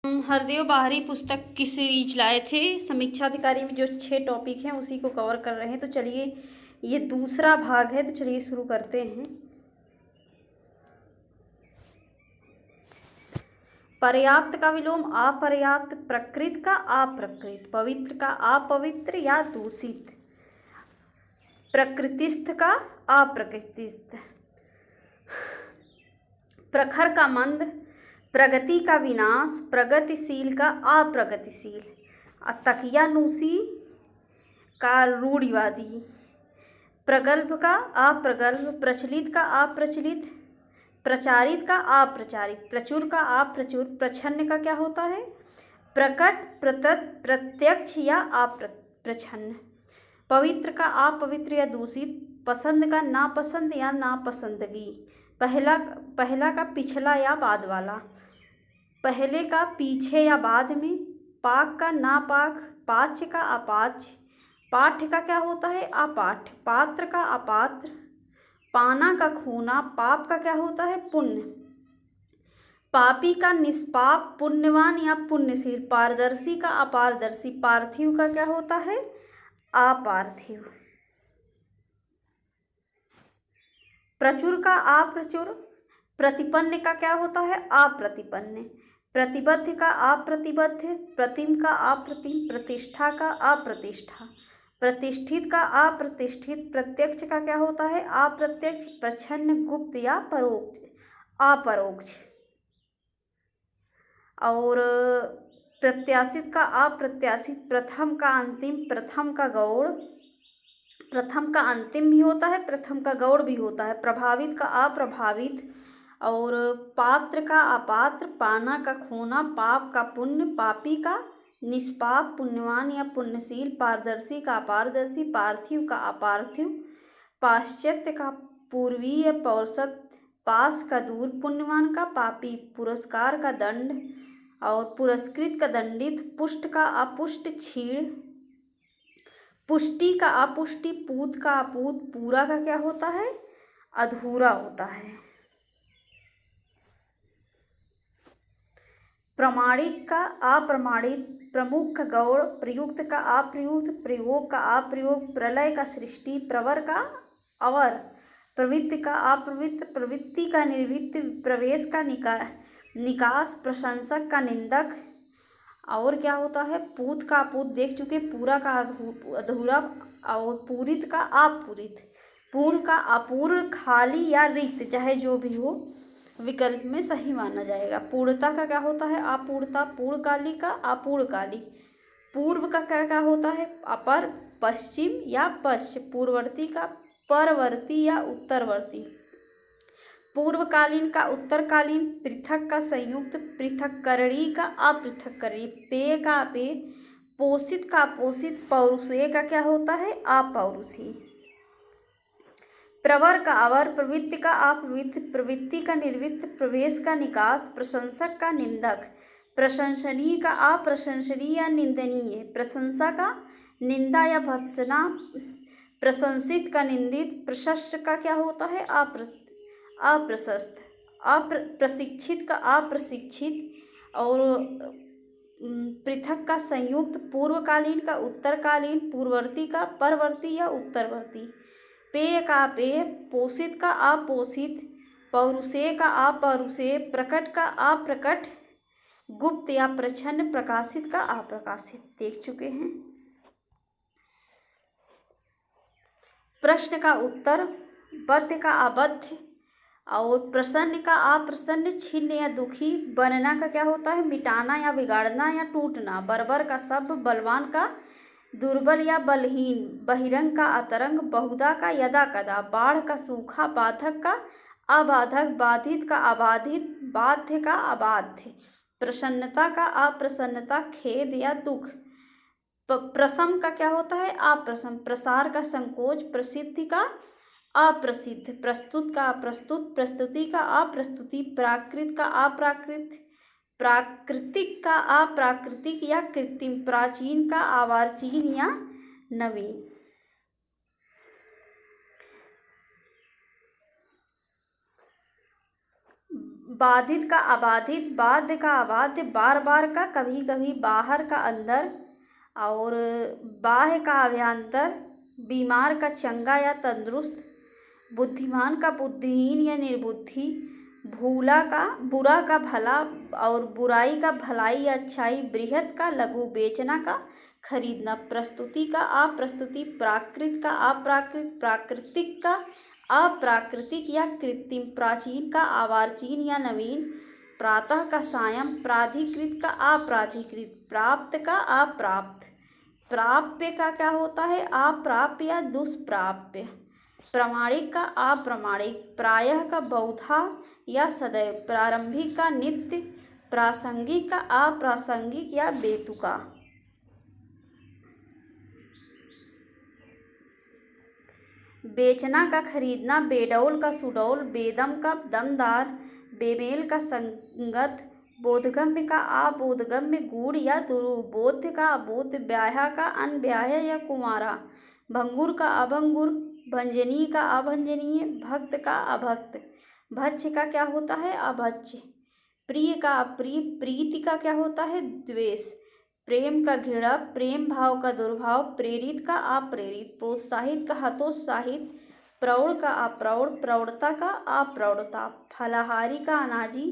हरदेव बाहरी पुस्तक की सीरीज लाए थे। समीक्षा अधिकारी में जो 6 टॉपिक हैं उसी को कवर कर रहे हैं। तो चलिए, ये दूसरा भाग है, तो चलिए शुरू करते हैं। पर्याप्त का विलोम अपर्याप्त, प्रकृत का अप्रकृत, पवित्र का अपवित्र या दूषित, प्रकृतिस्थ का अप्रकृतिस्थ, प्रखर का मंद, प्रगति का विनाश, प्रगतिशील का अप्रगतिशील, तकियानुसी का रूढ़िवादी, प्रगल्भ का अप्रगल्भ, प्रचलित का अप्रचलित, प्रचारित का अप्रचारित, प्रचुर का अप्रचुर, प्रच्छन्न का क्या होता है? प्रकट, प्रत्यक्ष या अप्रच्छन्न, पवित्र का अपवित्र या दूषित, पसंद का नापसंद या नापसंदगी, पहला का पिछला या बाद वाला, पहले का पीछे या बाद में, पाक का नापाक, पाच्य का अपाच्य, पाठ्य का क्या होता है? अपाठ्य, पात्र का अपात्र, पाना का खूना, पाप का क्या होता है? पुण्य, पापी का निष्पाप, पुण्यवान या पुण्यशील, पारदर्शी का अपारदर्शी, पार्थिव का क्या होता है? अपार्थिव, प्रचुर का अप्रचुर, प्रतिपन्न का क्या होता है? अप्रतिपन्न, प्रतिबद्ध का अप्रतिबद्ध, प्रतिम का अप्रतिम, प्रतिष्ठा का अप्रतिष्ठा, प्रतिष्ठित का अप्रतिष्ठित, प्रत्यक्ष का क्या होता है? अप्रत्यक्ष, प्रच्छन्न, गुप्त या परोक्ष, अपरोक्ष, और प्रत्याशित का अप्रत्याशित, प्रथम का अंतिम, प्रथम का गौड़, प्रथम का अंतिम भी होता है, प्रथम का गौड़ भी होता है, प्रभावित का अप्रभावित, और पात्र का अपात्र, पाना का खोना, पाप का पुण्य, पापी का निष्पाप, पुण्यवान या पुण्यशील, पारदर्शी का अपारदर्शी, पार्थिव का अपार्थिव, पाश्चात्य का पूर्वीय, पौषत, पास का दूर, पुण्यवान का पापी, पुरस्कार का दंड और पुरस्कृत का दंडित, पुष्ट का अपुष्ट, छीण, पुष्टि का अपुष्टि, पूत का अपूत, पूरा का क्या होता है? अधूरा होता है, प्रमाणिक का अप्रमाणित, प्रमुख का गौड़, प्रयुक्त का अप्रयुक्त, प्रयोग का अप्रयोग, प्रलय का सृष्टि, प्रवर का अवर, प्रवृत्ति का अप्रवृत्त, प्रवृत्ति का निर्वृत्त, प्रवेश का निकास, प्रशंसक का निंदक, और क्या होता है? पूत का अपूत देख चुके, पूरा का अधूरा, और पूरित का अपूरित, पूर्ण का अपूर्ण, खाली या रिक्त, चाहे जो भी हो विकल्प में सही माना जाएगा। पूर्णता का क्या होता है? अपूर्णता, पूर्णकाली का अपूर्णकाली, पूर्व का क्या होता है? अपर, पश्चिम या पश्चिम, पूर्ववर्ती का परवर्ती या उत्तरवर्ती, पूर्वकालीन का उत्तरकालीन, पृथक का संयुक्त, पृथक्करणी का अपृथक्करणी, पेय का अपेय, पोषित का अपोषित, पौरुषेय का क्या होता है? अपौरुषी, प्रवर का अवर, प्रवृत्ति का अप्रवृत्त, प्रवृत्ति का निर्वृत्त, प्रवेश का निकास, प्रशंसक का निंदक, प्रशंसनीय का अप्रशंसनीय या निंदनीय, प्रशंसा का निंदा या भत्सना, प्रशंसित का निंदित, प्रशस्त का क्या होता है? अप्रशस्त, प्रशिक्षित का अप्रशिक्षित, और पृथक का संयुक्त, पूर्वकालीन का उत्तरकालीन, पूर्ववर्ती का परवर्ती या उत्तरवर्ती, पेय का अपेय, पोषित का अपोषित, पौरुषेय का अपौरुषेय, प्रकट का अप्रकट, गुप्त या प्रच्छन्न, प्रकाशित का अप्रकाशित, देख चुके हैं। प्रश्न का उत्तर, बद्ध का अबद्ध, और प्रसन्न का अप्रसन्न, छिन्न या दुखी, बनना का क्या होता है? मिटाना या बिगाड़ना या टूटना, बर्बर का सब, बलवान का दुर्बल या बलहीन, बहिरंग का अतरंग, बहुधा का यदा कदा, बाढ़ का सूखा, बाधक का अबाधक, बाधित का अबाधित, बाध्य का अबाध्य, प्रसन्नता का अप्रसन्नता, खेद या दुख, प्रसम का क्या होता है? अप्रसम, प्रसार का संकोच, प्रसिद्धि का अप्रसिद्ध, प्रस्तुत का अप्रस्तुत, प्रस्तुति का अप्रस्तुति, प्राकृत का अप्राकृत, प्राकृतिक का अप्राकृतिक या कृत्रिम, प्राचीन का अर्वाचीन या नवीन। बाधित का अबाधित, बाध्य का अबाध्य, बार बार का, कभी कभी, बाहर का अंदर, और बाह्य का अभ्यंतर, बीमार का चंगा या तंदुरुस्त, बुद्धिमान का बुद्धिहीन या निर्बुद्धि, भूला का बुरा का भला, और बुराई का भलाई या अच्छाई, बृहत का लघु, बेचना का खरीदना, प्रस्तुति का अप्रस्तुति, प्राकृत का अप्राकृत, प्राकृतिक का अप्राकृतिक या कृत्रिम, प्राचीन का अर्वाचीन या नवीन, प्रातः का सायं, प्राधिकृत का अप्राधिकृत, प्राप्त का अप्राप्त, प्राप्य का क्या होता है अप्राप्य या दुष्प्राप्य, प्रामाणिक का अप्रामाणिक, प्रायः का बहुधा या सदैव, प्रारंभिक का नित्य, प्रासंगिक का अप्रासंगिक या बेतुका। बेचना का खरीदना, बेडौल का सुडौल, बेदम का दमदार, बेमेल का संगत, बोधगम्य का अबोधगम्य, गूढ़ या दुरूह, बोध्य का अबोध्य, ब्याह्या का अनब्याह्य या कुंवारा, भंगुर का अभंगुर, भंजनीय का अभंजनीय, भक्त का अभक्त, भक्ष्य का क्या होता है अभक्ष्य, प्रिय का अप्रिय, प्रीति का क्या होता है द्वेष, प्रेम का घृणा, प्रेम भाव का दुर्भाव, प्रेरित का अप्रेरित, प्रोत्साहित का हतोत्साहित, प्रौढ़ का अप्रौढ़, प्रौढ़ता का अप्रौढ़ता, फलाहारी का अनाजी,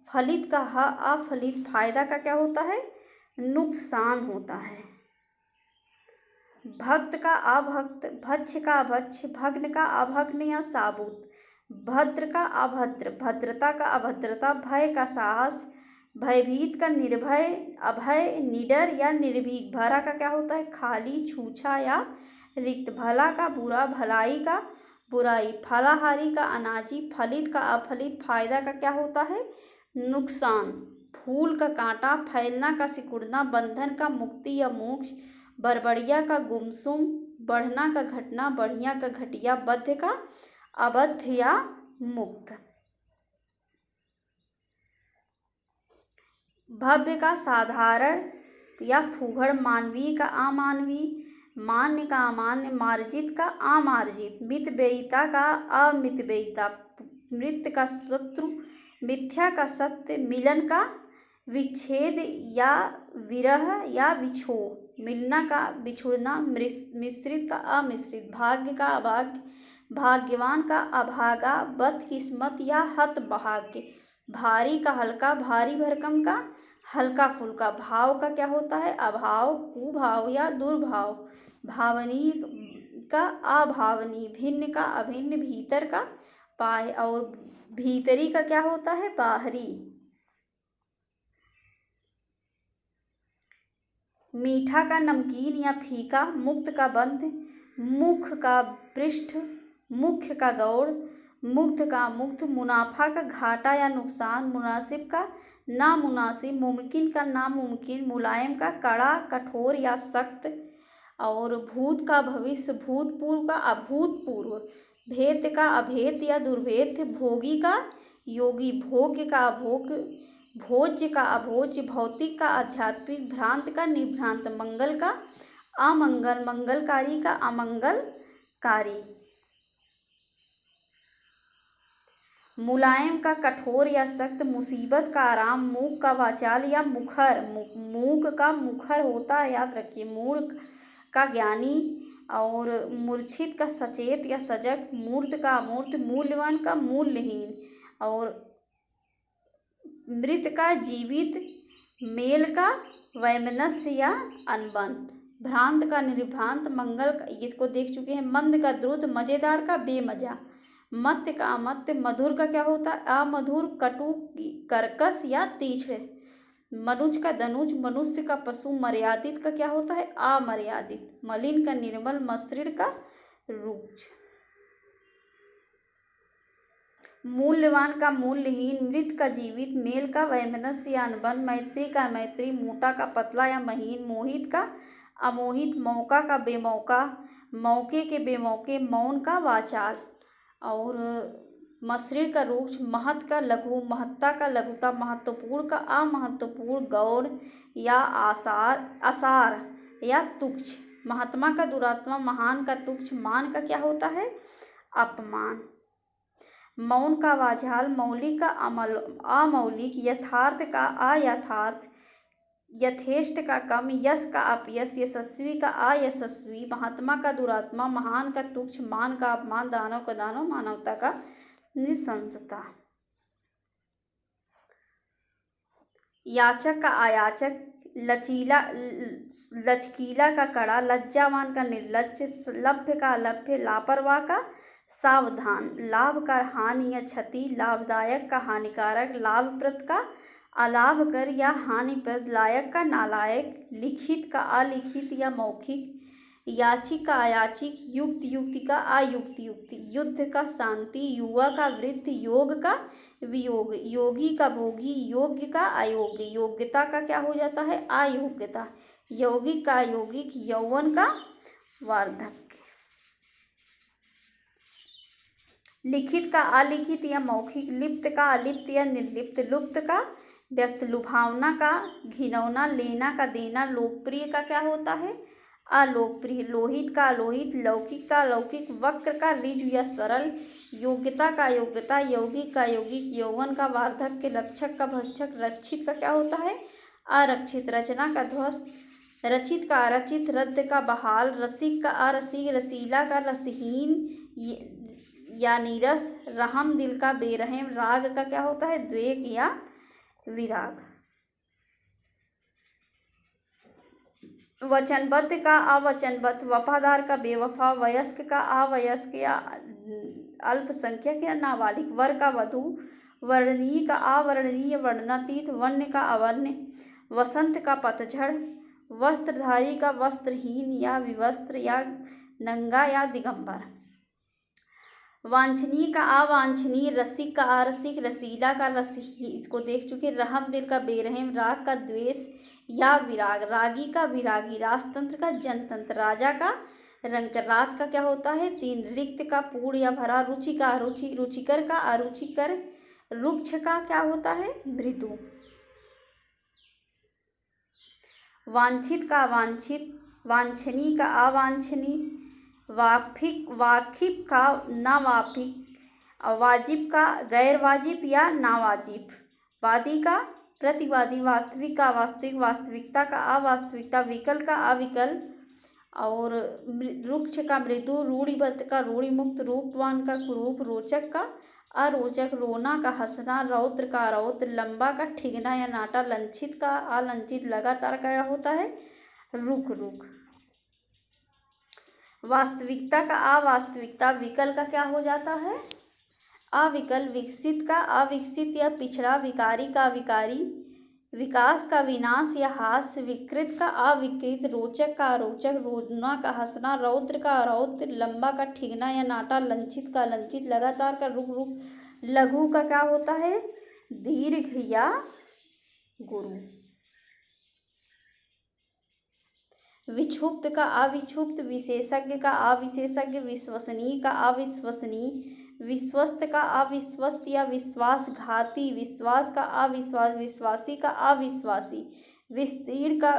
फलित का अफलित, फायदा का क्या होता है नुकसान होता है, भक्त का अभक्त, भक्ष्य का अभक्ष्य, भग्न का अभग्न या साबुत, भद्र का अभद्र, भद्रता का अभद्रता, भय का साहस, भयभीत का निर्भय, अभय, निडर या निर्भीक, भरा का क्या होता है खाली, छूछा या रिक्त, भला का बुरा, भलाई का बुराई, फलाहारी का अनाजी, फलित का अफलित, फायदा का क्या होता है नुकसान, फूल का कांटा, फैलना का सिकुड़ना, बंधन का मुक्ति या मोक्ष, बड़बड़िया का गुमसुम, बढ़ना का घटना, बढ़िया का घटिया, बद्ध का अबद्ध या मुक्त, भव्य का साधारण या फूहड़, मानवीय का अमानवीय, मान्य का अमान्य, मार्जित का अमार्जित, मितव्ययिता का अमितव्ययिता, मृत का शत्रु, मिथ्या का सत्य, मिलन का विच्छेद या विरह या विछोह, मिलना का बिछुड़ना, मिश्रित का अमिश्रित, भाग्य का अभाग्य, भाग्यवान का अभागा, बदकिस्मत या हतभाग्य, भारी का हल्का, भारी भरकम का हल्का फुल्का, भाव का क्या होता है अभाव, कुभाव या दुर्भाव, भावनीय का अभावनीय, भिन्न का अभिन्न, भीतर का बाह्य, और भीतरी का क्या होता है बाहरी, मीठा का नमकीन या फीका, मुक्त का बंध, मुख का पृष्ठ, मुख्य का गौड़, मुग्ध का मुग्ध, मुनाफा का घाटा या नुकसान, मुनासिब का नामुनासिब, मुमकिन का नामुमकिन, मुलायम का कड़ा, कठोर या सख्त, और भूत का भविष्य, भूतपूर्व का अभूतपूर्व, भेद्य का अभेद्य या दुर्भेद्य, भोगी का योगी, भोग्य का अभोग्य, भोज्य का अभोज्य, भौतिक का आध्यात्मिक, भ्रांत का निर्भ्रांत, मंगल का अमंगल, मंगलकारी का अमंगलकारी, मुलायम का कठोर या सख्त, मुसीबत का आराम, मूक का वाचाल या मुखर, मूक का मुखर होता है याद रखिए, मूर्ख का ज्ञानी, और मूर्छित का सचेत या सजग, मूर्त का अमूर्त, मूल्यवान का मूल्यहीन, और मृत का जीवित, मेल का वैमनस्य या अनबन, भ्रांत का निर्भ्रांत, मंगल का, इसको देख चुके हैं, मंद का द्रुत, मजेदार का बेमजा, मत्य का अमत्य, मधुर का क्या होता है अमधुर, कटु, कर्कश या तीक्ष्ण, मनुज का धनुज, मनुष्य का पशु, मर्यादित का क्या होता है अमर्यादित, मलिन का निर्मल, मसृण का रुक्ष, मूल्यवान का मूल्यहीन, मृत का जीवित, मेल का वैमनस्य या अनबन, मैत्री का मैत्री, मोटा का पतला या महीन, मोहित का अमोहित, मौका का बेमौका, मौके के बेमौके, मौन का वाचाल, और मसृण का रूक्ष, महत का लघु, महत्ता का लघुता, महत्वपूर्ण का अमहत्वपूर्ण, गौर या आसार या तुच्छ, महात्मा का दुरात्मा, महान का तुच्छ, मान का क्या होता है अपमान, मौन का वाचाल, मौलिक का अमौलिक, यथार्थ का अयथार्थ, यथेष्ट का कम, यश का अपयश, यशस्वी का अयशस्वी, महात्मा का दुरात्मा, महान का तुच्छ, मान का अपमान, दानव का दानव, मानवता का निशंसता। याचक का अयाचक, लचकीला का कड़ा, लज्जावान का निर्लज्ज, लभ्य का अलभ्य, लापरवाह का सावधान, लाभ का हानि या क्षति, लाभदायक का हानिकारक, लाभप्रद का अलाभकर या हानिप्रद, लायक का नालायक, लिखित का अलिखित या मौखिक, याचिक का अयाचिक, युक्त युक्ति का अयुक्त युक्ति, युद्ध का शांति, युवा का वृद्ध, योग का वियोग, योगी का भोगी, योग्य का अयोग्य, योग्यता का क्या हो जाता है अयोग्यता, यौगिक का यौगिक, यौवन का वार्धक्य। लिखित का अलिखित या मौखिक, लिप्त का अलिप्त या निर्लिप्त, लुप्त का व्यक्त, लुभावना का घिनौना, लेना का देना, लोकप्रिय का क्या होता है अलोकप्रिय, लोहित का अलोहित, लौकिक का अलौकिक, वक्र का ऋजु या सरल, योग्यता का योग्यता, यौगिक का यौगिक, यौवन का वार्धक्य, रक्षक का भक्षक, रक्षित का क्या होता है अरक्षित, रचना का ध्वस्त, रचित का अरचित, रद्द का बहाल, रसिक का अरसिक, रसीला का रसहीन या नीरस, रहम दिल का बेरहम, राग का क्या होता है द्वेग या विराग। वचनबद्ध का अवचनबद्ध, वफादार का बेवफा, वयस्क का अवयस्क या अल्पसंख्यक या नाबालिग, वर का वधू, वर्णनीय का अवर्णनीय, वर्णनातीत, वन्य का अवन्य, वसंत का पतझड़, वस्त्रधारी का वस्त्रहीन या विवस्त्र या नंगा या दिगंबर, वांछनीय का अवांछनीय, रसिक का अरसिक, रसीला का रसीली, इसको देख चुके, रहम दिल का बेरहम, राग का द्वेष या विराग, रागी का विरागी, राजतंत्र का जनतंत्र, राजा का रंग, रात का क्या होता है तीन, रिक्त का पूर्ण या भरा, रुचि का अरुचि, रुचिकर का अरुचिकर, रुक्ष का क्या होता है मृदु, वांछित का अवांछित, वांछनीय का अवांछनीय, वाकिफ का नावाकिफ, वाजिब का गैर वाजिब या नावाजिब, वादी का प्रतिवादी, वास्तविक का अवास्तविक, वास्तविकता का अवास्तविकता, विकल का अविकल, और रुक्ष का मृदु, रूढ़िबद्ध का रूढ़िमुक्त, रूपवान का कुरूप, रोचक का अरोचक, रोना का हंसना, रौद्र का रौद्र, लंबा का ठिगना या नाटा, लंचित का अलंचित, लगातार का क्या होता है रुक रुक, वास्तविकता का अवास्तविकता, विकल का क्या हो जाता है अविकल, विकसित का अविकसित या पिछड़ा, विकारी का विकारी, विकास का विनाश या हास्य, विकृत का अविकृत, रोचक का अरोचक, रोना का हंसना, रौद्र का रौद्र, लंबा का ठिगना या नाटा, लंचित का लंचित, लगातार का रुक रुक, लघु का क्या होता है दीर्घ या गुरु, विक्षुब्ध का अविक्षुब्ध, विशेषज्ञ का अविशेषज्ञ, विश्वसनीय का अविश्वसनीय, विश्वस्त का अविश्वस्त या विश्वासघाती, विश्वास का अविश्वास, विश्वासी का अविश्वासी, विस्तीर्ण का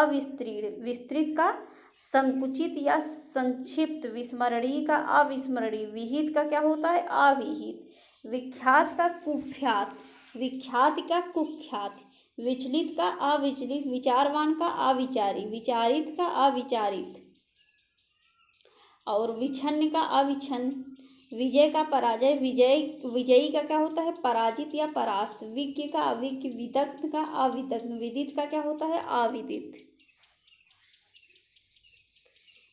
अविस्तीर्ण, विस्तृत का संकुचित या संक्षिप्त, विस्मरणीय का अविस्मरणीय, विहित का क्या होता है अविहित, विख्यात का कुख्यात, विख्यात का कुख्यात, विचलित का अविचलित, विचारवान का अविचारी, विचारित का अविचारित, और विछन्न का अविछन्न, विजय का पराजय, विजयी का क्या होता है पराजित या परास्त, विज्ञ का अविज्ञ, विदग्ध का अविदग्ध, विदित का क्या होता है अविदित,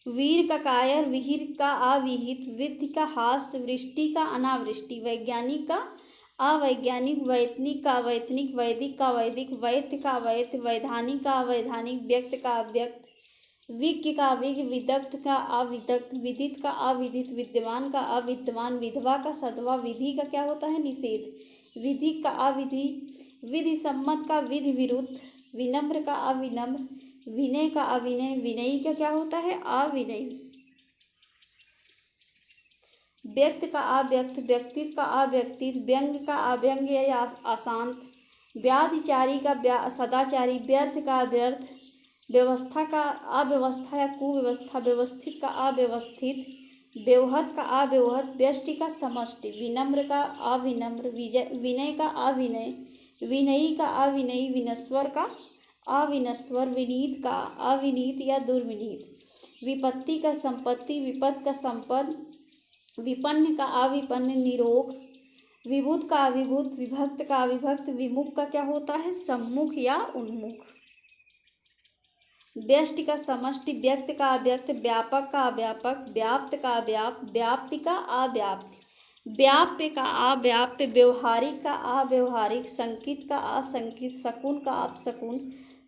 वीर का कायर, विहिर का अविहित, विधि का हास्य, वृष्टि का अनावृष्टि, वैज्ञानिक का अवैज्ञानिक, वैतनिक का अवैतनिक, वैदिक का वैदिक, वैद्य का वैद्य, वैधानिक का अवैधानिक, व्यक्त का अव्यक्त, विज्ञ का अविज्ञ, विदग्ध का अविदग्ध, विदित का अविदित, विद्यमान का अविद्यमान, विधवा का सधवा, विधि का क्या होता है निषेध, विधि का अविधि, विधि सम्मत का विधि विरुद्ध, विनम्र का अविनम्र, विनय का अविनय, विनयी का क्या होता है अविनयी, व्यक्त का अव्यक्त, व्यक्तित्व का अव्यक्तित्व, व्यंग का अव्यंग या अशांत, व्याधिचारी का सदाचारी, व्यर्थ का व्यर्थ, व्यवस्था का अव्यवस्था या कुव्यवस्था, व्यवस्थित का अव्यवस्थित, व्यवहत का अव्यवहत, व्यष्टि का समष्टि, विनम्र का अविनम्र, विनय का अविनय, विनयी का अविनयी, विनस्वर का अविनस्वर, विनीत का अविनीत या दुर्विनीत, विपत्ति का संपत्ति, विपद का संपद, विपन्न का अविपन्न, निरोग, विभूत का अविभूत, विभक्त का अविभक्त, विमुख का क्या होता है, सम्मुख या उन्मुख, व्यष्टि का समष्टि, व्यक्त का अव्यक्त, व्यापक का अव्यापक, व्याप्त का अव्याप्त, व्याप्ति का अव्याप्ति, व्याप्य का अव्याप्त, व्यवहारिक का अव्यवहारिक, संकित का असंकित, शकुन का अपशकुन,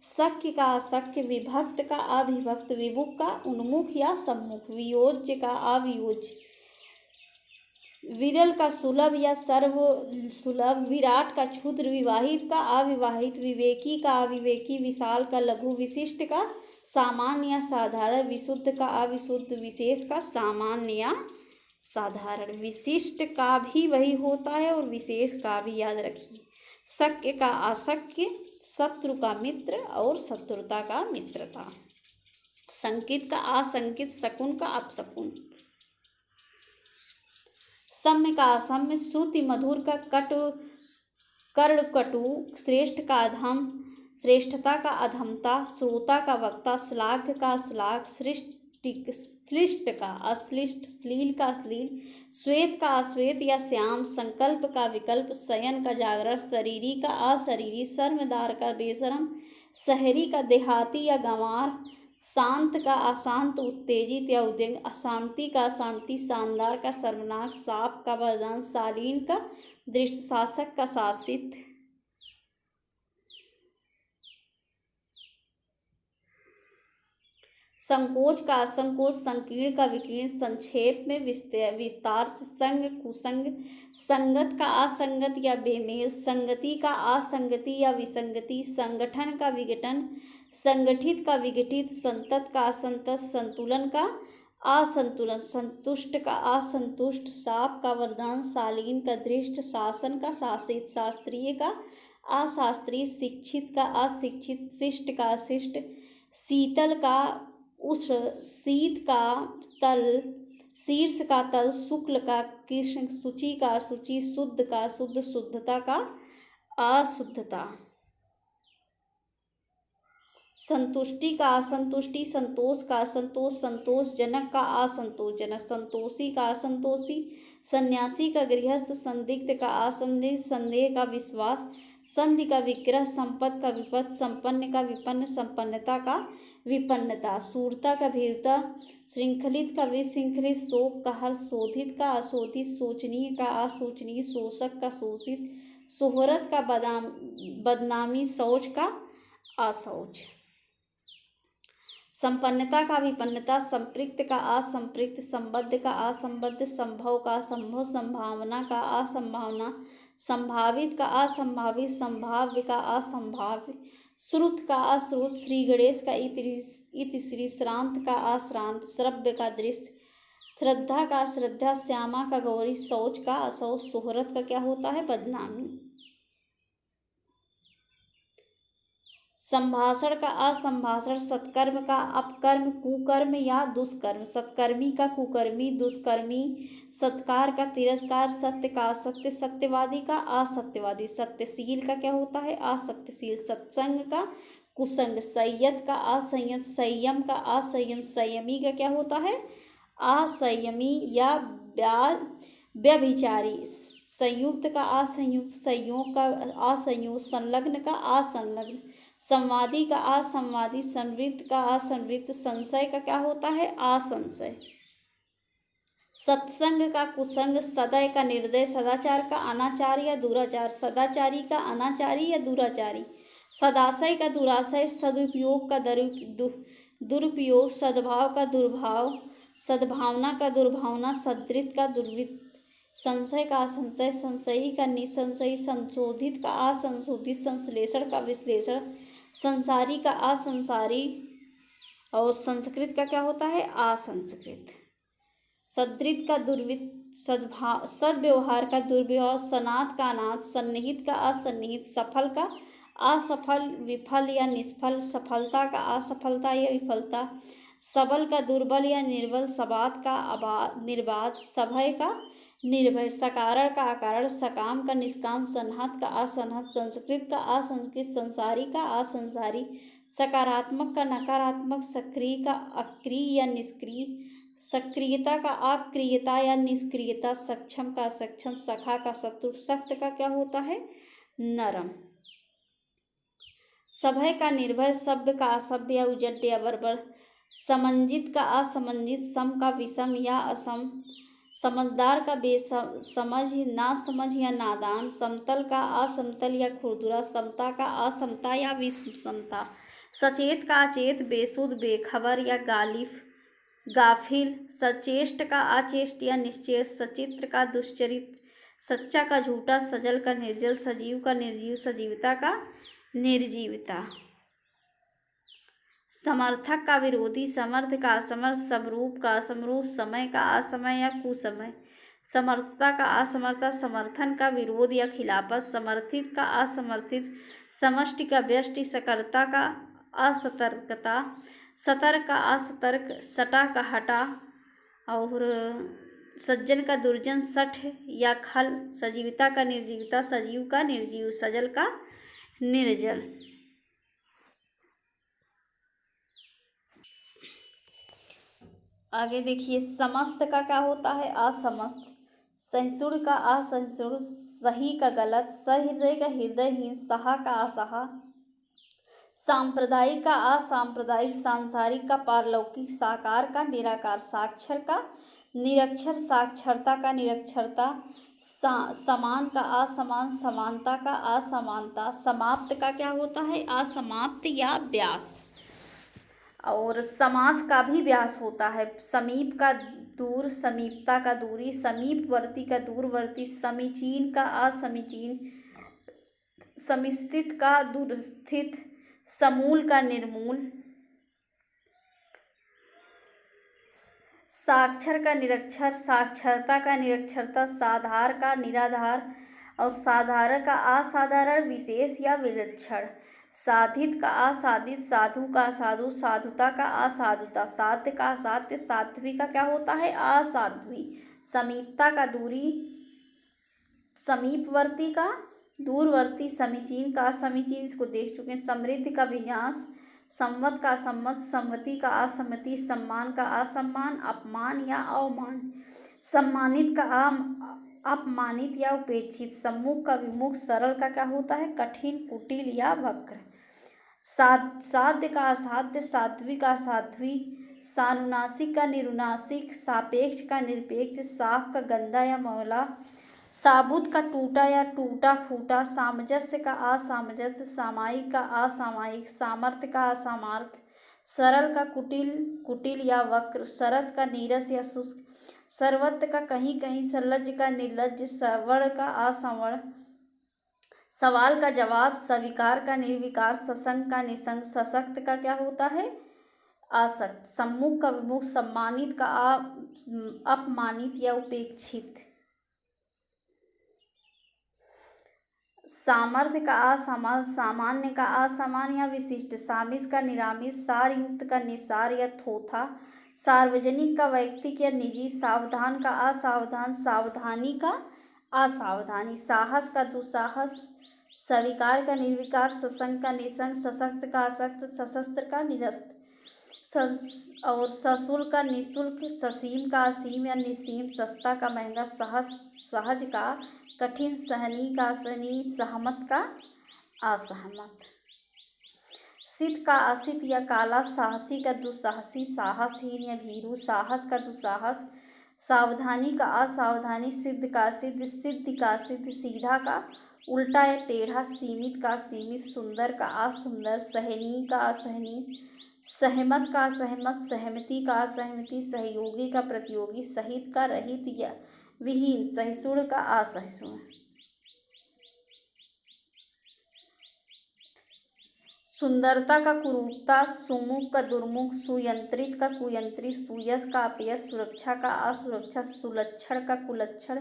शक्य का अशक्य, विभक्त का अविभक्त, विमुख का उन्मुख या सम्मुख, वियोज्य का अवियोज्य, विरल का सुलभ या सर्व सुलभ, विराट का क्षुद्र, विवाहित का अविवाहित, विवेकी का अविवेकी, विशाल का लघु, विशिष्ट का सामान्य या साधारण, विशुद्ध का अविशुद्ध, विशेष का सामान्य या साधारण। विशिष्ट का भी वही होता है और विशेष का भी याद रखिए। शक्य का अशक्य, शत्रु का मित्र और शत्रुता का मित्रता। संकित का असंकित, शकुन का अपशकुन। सम्य का असम्य, श्रुति मधुर का कटु कर्ण कटु, श्रेष्ठ का अधम, श्रेष्ठता का अधमता, श्रोता का वक्ता, श्लाघ्य का श्लाघ, श्लिष्ट का अश्लिष्ट, श्लील का अश्लील, श्वेत का अश्वेत या श्याम, संकल्प का विकल्प, शयन का जागरण, शरीरी का अशरीरी, शर्मदार का बेशरम, शहरी का देहाती या गंवार, शांत का अशांत, उत्तेजित या उद्विग्न, अशांति का अशांति, शानदार का शर्मनाक, साप का वरदान, शालीन का दृष्ट, शासक का शासित। संकोच का असंकोच, संकीर्ण का विकीर्ण, संक्षेप में विस्तार से, संग कुसंग, संगत का असंगत या बेमेल, संगति का असंगति या विसंगति, संगठन का विघटन, संगठित का विघटित, संतत का असंतत, संतुलन का असंतुलन, संतुष्ट का असंतुष्ट, शाप का वरदान, शालीन का दृष्ट, शासन का शासित, शास्त्रीय का अशास्त्रीय, शिक्षित का अशिक्षित, शिष्ट का अशिष्ट, शीतल का उष्ण, शीत का तल, शीर्ष का तल, शुक्ल का कृष्ण, शुचि का अशुचि, शुद्ध का शुद्ध, शुद्धता का अशुद्धता। संतुष्टि का असंतुष्टि, संतोष का असंतोष, संतोषजनक का असंतोषजनक, संतोषी का असंतोषी, सन्यासी का गृहस्थ, संदिग्ध का असंदिग्ध, संदेह का विश्वास, संधि का विग्रह, संपद का विपद, संपन्न का विपन्न, संपन्नता का विपन्नता, शूरता का भीरुता, श्रृंखलित का विशृंखलित, शोक का हर्ष, शोधित का अशोधित, शोचनीय का अशोचनीय, शोषक का शोषित, शोहरत का बदनामी, शौच का अशौच। संपन्नता का विपन्नता, संपृक्त का असंपृक्त, संबद्ध का असंबद्ध, संभव का असंभव, संभावना का असंभावना, संभावित का असंभावित, संभाव्य का असंभाव्य, श्रुत का अश्रुत, श्री गणेश का इति श्री, श्रांत का अश्रांत, श्रव्य का दृश्य, श्रद्धा का श्रद्धा, श्यामा का गौरी, शौच का अशौच, शोहरत का क्या होता है, बदनामी। संभाषण का असंभाषण, सत्कर्म का अपकर्म, कुकर्म या दुष्कर्म, सत्कर्मी का कुकर्मी, दुष्कर्मी, सत्कार का तिरस्कार, सत्य का असत्य, सत्यवादी का असत्यवादी, सत्यशील का क्या होता है, असत्यशील, सत्संग का कुसंग, संयत का असंयत, संयम का असंयम, संयमी का क्या होता है, असंयमी या व्यभिचारी, संयुक्त का असंयुक्त, संयोग का असंयोग, संलग्न का असंलग्न, संवादी का असंवादी, संवृत्त का असंवृत्त, संशय का क्या होता है, असंशय, सत्संग का कुसंग, सदय का निर्दय, सदाचार का अनाचार या दुराचार, सदाचारी का अनाचारी या दुराचारी, सदाशय का दुराशय, सदुपयोग का दुरुपयोग, सद्भाव का दुर्भाव, सद्भावना का दुर्भावना, सदृत का दुर्वृत्त, संशय का असंशय, संशयी का निसंशयी, संशोधित का असंशोधित, संश्लेषण का विश्लेषण, संसारी का असंसारी और संस्कृत का क्या होता है, असंस्कृत, सदृत का दुर्वित, सद्व्यवहार का दुर्व्यवहार, सनात का अनाथ, सन्निहित का असन्निहित, सफल का असफल, विफल या निष्फल, सफलता का असफलता या विफलता, सबल का दुर्बल या निर्बल, सबात का निर्बाध, सभय का निर्भय, सकारण का अकारण, सकाम का निष्काम, सन्हत का असन्हत, संस्कृत का असंस्कृत, संसारी का असंसारी, सकारात्मक का नकारात्मक, सक्रिय का अक्रिय या निष्क्रिय, सक्रियता का अक्रियता या निष्क्रियता, सक्षम का सक्षम, सखा का शत्रु, सख्त का क्या होता है, नरम, सभय का निर्भय, सभ्य का असभ्य या उजड या बर्बर, समंजित का असमंजित, सम का विषम या असम, समझदार का बेसमझ, नासमझ या नादान, समतल का असमतल या खुरदुरा, समता का असमता या विषमता, सचेत का अचेत, बेसुध बेखबर या गाफिल, सचेष्ट का अचेष्ट या निश्चेष्ट, सचित्र का दुश्चरित, सच्चा का झूठा, सजल का निर्जल, सजीव का निर्जीव, सजीवता का निर्जीवता, समर्थक का विरोधी, समर्थ का असमर्थ, समरूप का असमरूप, समय का असमय या कुसमय, समर्थता का असमर्थता, समर्थन का विरोध या खिलाफत, समर्थित का असमर्थित, समष्टि का व्यष्टि, सकर्ता का असतर्कता, सतर्क का असतर्क, सटा का हटा, और सज्जन का दुर्जन, सठ या खल, सजीवता का निर्जीवता, सजीव का निर्जीव, सजल का निर्जल। आगे देखिए, समस्त का क्या होता है, असमस्त, सहिष्णु का असहिष्णु, सही का गलत, सहृदय का हृदयहीन, सहा का असहा, सांप्रदायिक का असांप्रदायिक, सांसारिक का पारलौकिक, साकार का निराकार, साक्षर का निरक्षर, साक्षरता का निरक्षरता, समान का असमान, समानता का असमानता, समाप्त का क्या होता है, असमाप्त या व्यास, और समास का भी व्यास होता है, समीप का दूर, समीपता का दूरी, समीपवर्ती का दूरवर्ती, समीचीन का असमीचीन, समीस्थित का दूरस्थित, समूल का निर्मूल, साक्षर का निरक्षर, साक्षरता का निरक्षरता, साधार का निराधार, और साधारण का असाधारण, विशेष या विलक्षण, साधित का असाधित, साधु का साधु, साधुता का असाधुता, साध्य का असाध्य, साध्वी का क्या होता है, असाध्वी, समीपता का दूरी, समीपवर्ती का दूरवर्ती, समीचीन का असमीचीन, इसको देख चुके हैं, समृद्धि का विन्यास, संवत का असम्मत, सम्मति का असम्मति, सम्मान का असम्मान, अपमान या अवमान, सम्मानित का अपमानित या उपेक्षित, सम्मुख का विमुख, सरल का क्या होता है, कठिन, कुटिल या वक्र, साध्य का असाध्य, साध्वी का साध्वी, सानुनासिक का निरुनासिक, सापेक्ष का निरपेक्ष, साफ का गंदा या मौला, साबुत का टूटा या टूटा फूटा, सामंजस्य का असामंजस्य, सामायिक का असामायिक, सामर्थ्य का असामर्थ्य, सरल का कुटिल कुटिल या वक्र, सरस का नीरस या शुष्क, सर्वत्र का कहीं कहीं, सर्लज्ज का निर्लज्ज, सवर्ण का असवर्ण, सवाल का जवाब, स्वीकार का निर्विकार, ससंग का निसंग, सशक्त का क्या होता है, असक्त, सम्मुख का विमुख, सम्मानित का अपमानित या उपेक्षित, सामर्थ्य का असामर्थ्य, सामान्य का असामान्य या विशिष्ट, सामिस का निरामिस, सार युक्त का निसार या थोथा, सार्वजनिक का वैयक्तिक या निजी, सावधान का असावधान, सावधानी का असावधानी, साहस का दुस्साहस, स्वीकार का निर्विकार, ससंग का निसंग, सशक्त का असक्त, सशस्त्र का निरस्त, और सशुल्क का निःशुल्क, ससीम का असीम या निसीम, सस्ता का महंगा, सहज का कठिन, सहनी का असहनी, सहमत का असहमत, सित का असित या काला, साहसी का दुस्साहसी, साहसहीन या भीरू, साहस का दुस्साहस, सावधानी का असावधानी, सिद्ध का सिद्ध, सिद्धि का सिद्ध, सीधा का उल्टा या टेढ़ा, सीमित का सीमित, सुंदर का असुंदर, सहनीय का असहनीय, सहमत का असहमत, सहमति का असहमति, सहयोगी का प्रतियोगी, सहित का रहित या विहीन, सहिष्णु का असहिष्णु, सुंदरता का कुरूपता, सुमुख का दुर्मुख, सुयंत्रित का कुयंत्रित, सुयश का अपयश, सुरक्षा का असुरक्षा, सुलक्षण का कुलक्षण,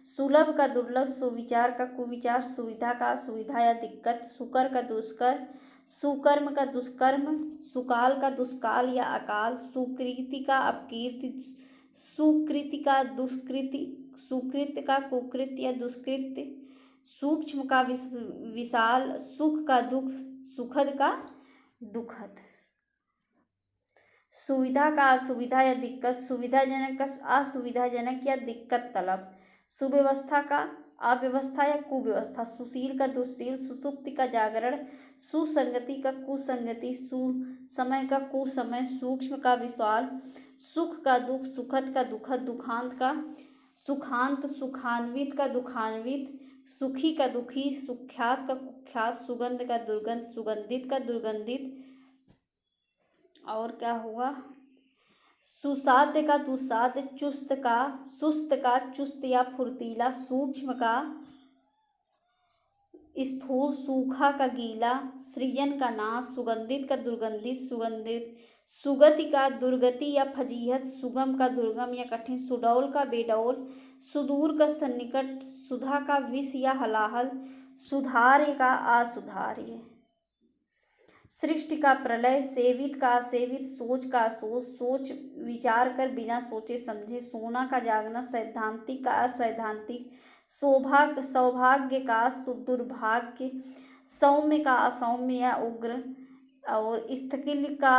सुलभ का दुर्लभ, सुविचार का कुविचार, सुविधा का असुविधा या दिक्कत, सुकर का दुष्कर, सुकर्म का दुष्कर्म, सुकाल का दुष्काल या अकाल, सुकृति का अपकीर्ति, सुकृति का दुष्कृति, सुकृत का कुकृत या दुष्कृत्य, सूक्ष्म का विशाल, सुख का दुख, सुखद का दुखद, सुविधा का असुविधा या दिक्कत, सुविधाजनक का असुविधाजनक या दिक्कत तलब, सुव्यवस्था का अव्यवस्था या कुव्यवस्था, सुशील का दुश्शील, सुसुप्ति का जागरण, सुसंगति का कुसंगति, सुसमय का कुसमय, सूक्ष्म का विशाल, सुख का दुख, सुखद का दुखद, दुखांत का सुखांत, सुखान्वित का दुखान्वित, सुखी का दुखी, सुख्यात का कुख्यात, सुगंध का दुर्गंध, सुगंधित का दुर्गंधित, और क्या होगा, सुसाध्य का दुस्साध्य, चुस्त का चुस्त या फुर्तीला, सूक्ष्म का स्थूल, सूखा का गीला, सृजन का नाश, सुगंधित का दुर्गंधित, सुगंधित, सुगति का दुर्गति या फजीहत, सुगम का दुर्गम या कठिन, सुडौल का बेडौल, सुदूर का सन्निकट, सुधा का विष या हलाहल, सुधार्य का असुधार्य, सृष्टि का प्रलय, सेवित का असेवित, सोच का असोच, सोच विचार कर बिना सोचे समझे, सोना का जागना, सैद्धांतिक का असैद्धांतिक, सौभाग्य का दुर्भाग्य, सौम्य का असौम्य या उग्र, और स्थकिल का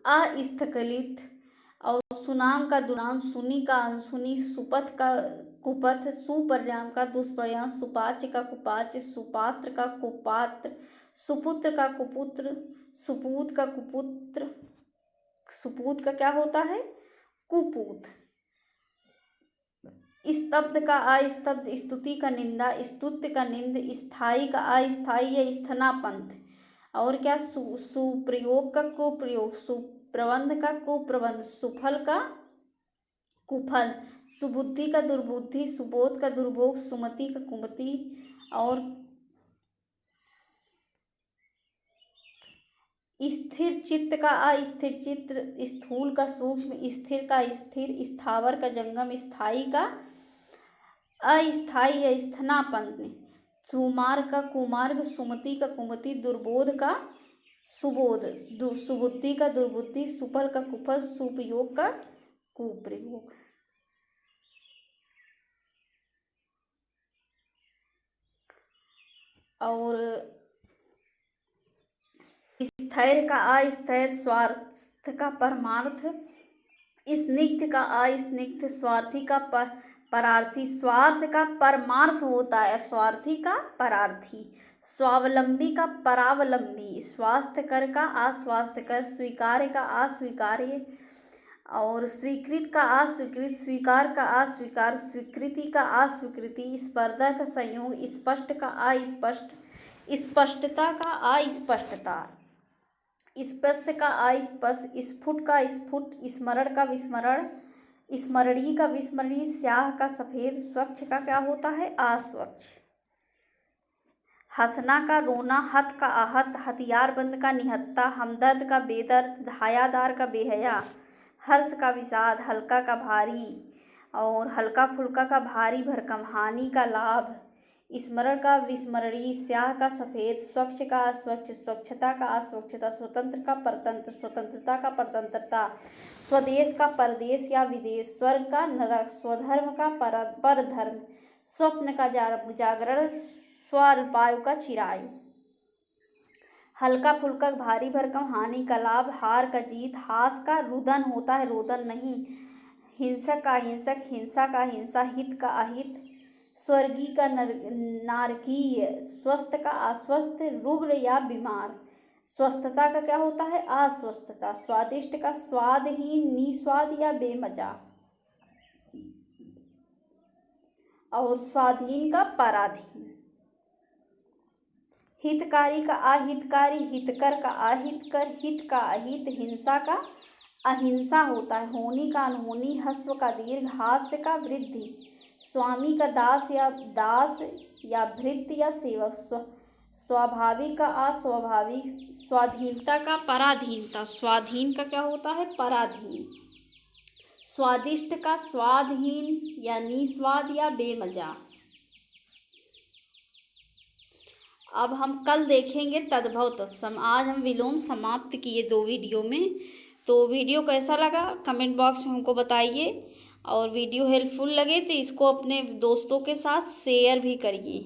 अस्खलित, और सुनाम का दुनाम, सुनी का अनसुनी, सुपथ का कुपथ, सुपरिणाम का दुष्परिणाम, सुपाच्य का कुपाच्य, सुपात्र का कुपात्र, सुपुत्र का कुपुत्र, सुपूत का कुपुत्र, सुपूत का क्या होता है, कुपूत, स्तब्ध का अस्तब्ध, स्तुति का निंदा, स्तुत्य का निंद, स्थायी का अस्थायी या स्थनापंथ, और क्या, सुप्रयोग का कुप्रयोग, सुप्रबंध का कुप्रबंध, सुफल का कुफल, सुबुद्धि का दुर्बुद्धि, सुबोध का दुर्भोग, सुमति का कुमति, और स्थिर चित्त का अस्थिर चित्त, स्थूल का सूक्ष्म, स्थिर का स्थिर, स्थावर का जंगम, स्थायी का अस्थायी या स्थनापन्न, सुमार्ग का कुमार्ग, सुमति का कुमति, दुर्बोध का सुबोध, सुबुद्धि का दुर्बुद्धि, सुफल का कुफल, सुप्रयोग का कुप्रयोग। और स्थैर्य का अस्थैर्य, स्वार्थ का परमार्थ, स्निग्ध का अस्निग्ध, स्वार्थी का परार्थी, स्वार्थ का परमार्थ होता है, स्वार्थी का परार्थी, स्वावलंबी का परावलंबी, स्वास्थ्यकर का अस्वास्थ्यकर, स्वीकार्य का अस्वीकार्य, और स्वीकृत का अस्वीकृत, स्वीकार का अस्वीकार, स्वीकृति का अस्वीकृति, स्पर्धा का संयोग, स्पष्ट का अस्पष्ट, स्पष्टता का अस्पष्टता, स्पर्श का अस्पर्श, स्फुट का स्फुट, स्मरण का विस्मरण, स्मरणीय का विस्मरणीय, स्याह का सफेद, स्वच्छ का क्या होता है, अस्वच्छ, हंसना का रोना, हत का आहत, हथियारबंद का निहत्ता, हमदर्द का बेदर्द, हयादार का बेहया, हर्ष का विषाद, हल्का का भारी, और हल्का फुल्का का भारी भरकम, हानि का लाभ, स्मरण का विस्मरणीय, स्याह का सफेद, स्वच्छ का अस्वच्छ, स्वच्छता का अस्वच्छता, स्वतंत्र का परतंत्र, स्वतंत्रता का परतंत्रता, स्वदेश का परदेश या विदेश, स्वर्ग का नरक, स्वधर्म का परधर्म, स्वप्न का जागरण, स्वाल्पायु का चिरायु, हल्का फुल्का भारी भरकम, हानि का लाभ, हार का जीत, हास का रुदन होता है, रोदन नहीं, हिंसक का हिंसक, हिंसा का हिंसा, हित का अहित, स्वर्गीय का नारकीय, स्वस्थ का अस्वस्थ, रुग्ण या बीमार, स्वस्थता का क्या होता है, अस्वस्थता, स्वादिष्ट का स्वादहीन, निस्वाद या बेमजा, और स्वाधीन का पराधीन, हितकारी का अहितकारी, हितकर का अहितकर, हित का अहित, हिंसा का अहिंसा होता है, होनी का अनहोनी, हस्व का दीर्घ, हास्य का वृद्धि, स्वामी का दास या भृत्य या सेवक, स्वाभाविक का अस्वाभाविक, स्वाधीनता का पराधीनता, स्वाधीन का क्या होता है, पराधीन, स्वादिष्ट का स्वादहीन या निस्वाद या बेमजा, अब हम कल देखेंगे तद्भव तत्सम। आज हम विलोम समाप्त किए 2 वीडियो में। तो वीडियो कैसा लगा कमेंट बॉक्स में हमको बताइए, और वीडियो हेल्पफुल लगे तो इसको अपने दोस्तों के साथ शेयर भी करिए।